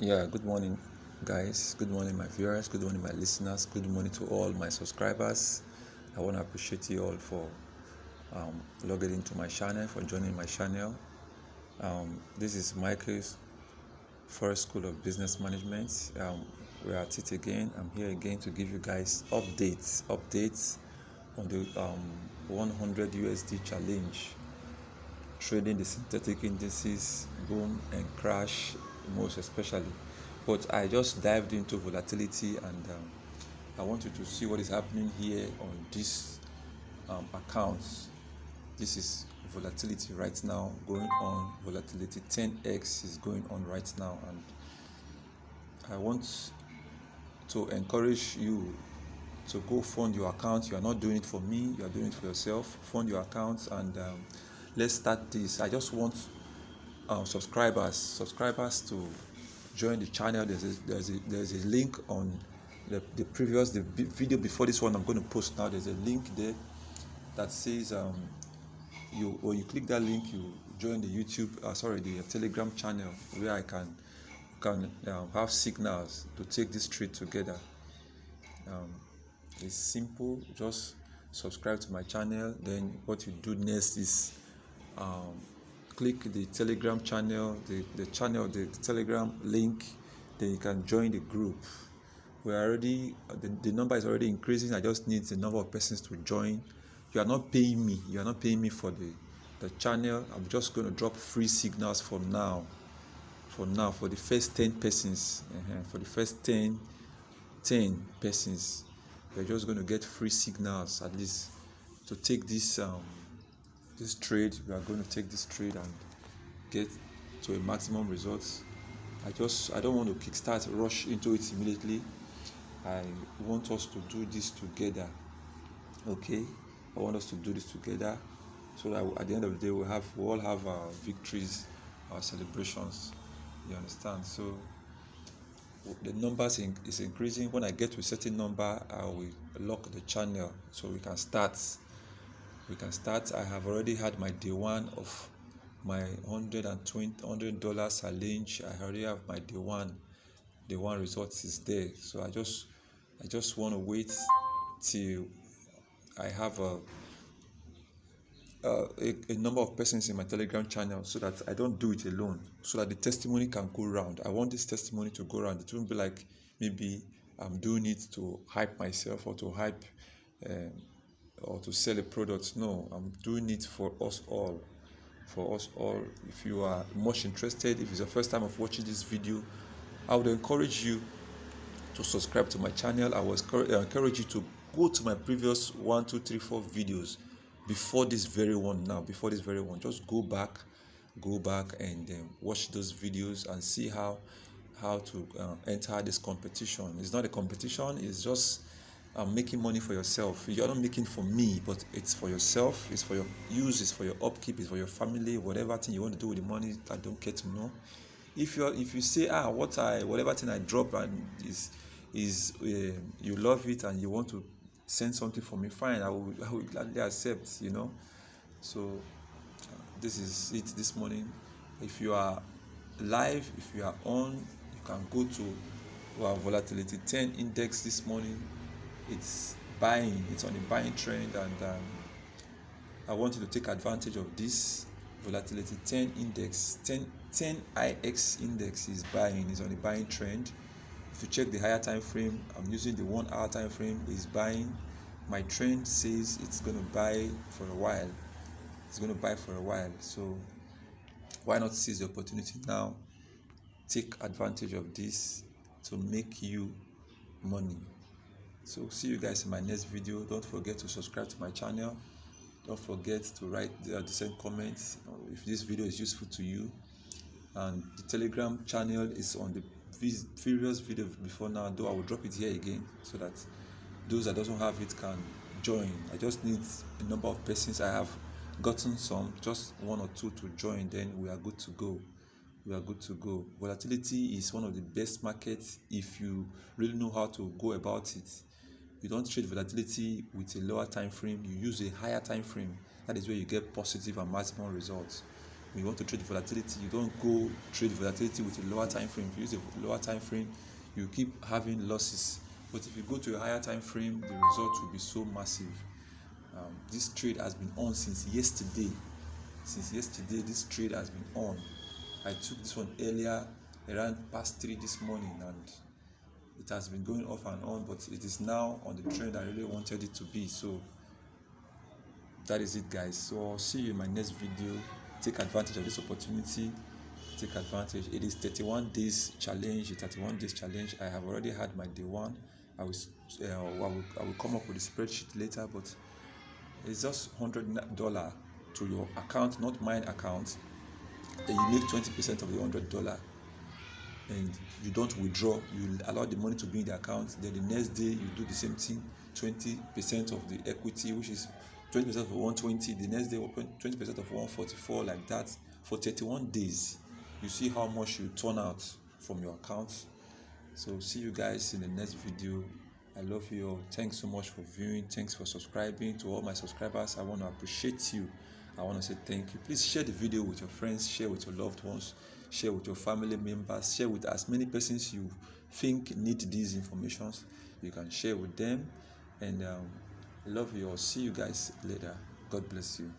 Yeah, good morning, guys. Good morning, my viewers. Good morning, my listeners. Good morning to all my subscribers. I want to appreciate you all for logging into my channel, for joining my channel. This is Michael's First School of Business Management. We're at it again. I'm here again to give you guys updates on the 100 USD challenge, trading the synthetic indices, boom and crash, most especially. But I just dived into volatility, and I want you to see what is happening here on this account. This is volatility right now going on. Volatility 10x is going on right now, and I want to encourage you to go fund your account. You are not doing it for me, you are doing it for yourself. Fund your account, and let's start this. I just want subscribers to join the channel. There's a link on the video before this one I'm going to post now. There's a link there that says when you click that link, you join the the Telegram channel, where I can have signals to take this trade together. It's simple. Just subscribe to my channel. Then what you do next is click the Telegram channel, the Telegram link. Then you can join the group. We're already the number is already increasing. I just need the number of persons to join. You are not paying me for the channel. I'm just going to drop free signals for the first 10 persons. For the first 10 persons, you're just going to get free signals, at least, to take this trade. We are going to take this trade and get to a maximum results. I don't want to rush into it immediately. I want us to do this together. Okay, I want us to do this together, so that at the end of the day we all have our victories, our celebrations. You understand? So the numbers is increasing. When I get to a certain number, I will lock the channel so we can start. I have already had my day one of my $100 challenge. I already have my day one results is there. So I just want to wait till I have a number of persons in my Telegram channel, so that I don't do it alone, so that the testimony can go around. I want this testimony to go around. It won't be like maybe I'm doing it to hype myself, or to hype or to sell a product. No, I'm doing it for us all. If you are much interested, if it's your first time of watching this video, I would encourage you to subscribe to my channel. I would encourage you to go to my previous 1, 2, 3, 4 videos before this very one. Just go back and watch those videos and see how to enter this competition. It's not a competition, it's just making money for yourself. You're not making for me, but it's for yourself, it's for your use, it's for your upkeep, it's for your family. Whatever thing you want to do with the money, I don't care to know. If you say whatever thing I drop and is you love it and you want to send something for me, fine, I will gladly accept. So this is it this morning. If you are live, if you are on, you can go to our volatility 10 index this morning. It's on a buying trend, and I want you to take advantage of this volatility 10 index. 10 IX index is on a buying trend. If you check the higher time frame, I'm using the 1 hour time frame, is buying. My trend says it's going to buy for a while. So why not seize the opportunity now? Take advantage of this to make you money. So see you guys in my next video. Don't forget to subscribe to my channel. Don't forget to write the same comments if this video is useful to you. And the Telegram channel is on the previous video before now, though I will drop it here again, so that those that doesn't have it can join. I just need a number of persons. I have gotten some, just 1 or 2 to join, then we are good to go. Volatility is one of the best markets if you really know how to go about it. You don't trade volatility with a lower time frame, you use a higher time frame. That is where you get positive and maximum results. when you want to trade volatility, you don't go trade volatility with a lower time frame. If you use a lower time frame, you keep having losses. But if you go to a higher time frame, the result will be so massive. This trade has been on since yesterday. This trade has been on. I took this one earlier, around past 3 this morning, and it has been going off and on, but it is now on the trend I really wanted it to be. So that is it, guys. So I'll see you in my next video. Take advantage of this opportunity. Take advantage. It is 31 days challenge. I have already had my day one. I will come up with a spreadsheet later, but it's just $100 to your account, not mine account. Then you make 20% of the $100, and you don't withdraw. You allow the money to be in the account. Then the next day you do the same thing. 20% of the equity, which is 20% of 120. The next day 20% of 144, like that for 31 days. You see how much you turn out from your account. So see you guys in the next video. I love you all. Thanks so much for viewing. Thanks for subscribing. To all my subscribers, I want to appreciate you. I want to say thank you. Please share the video with your friends, share with your loved ones, share with your family members, share with as many persons you think need these informations. You can share with them. And I love you all. See you guys later. God bless you.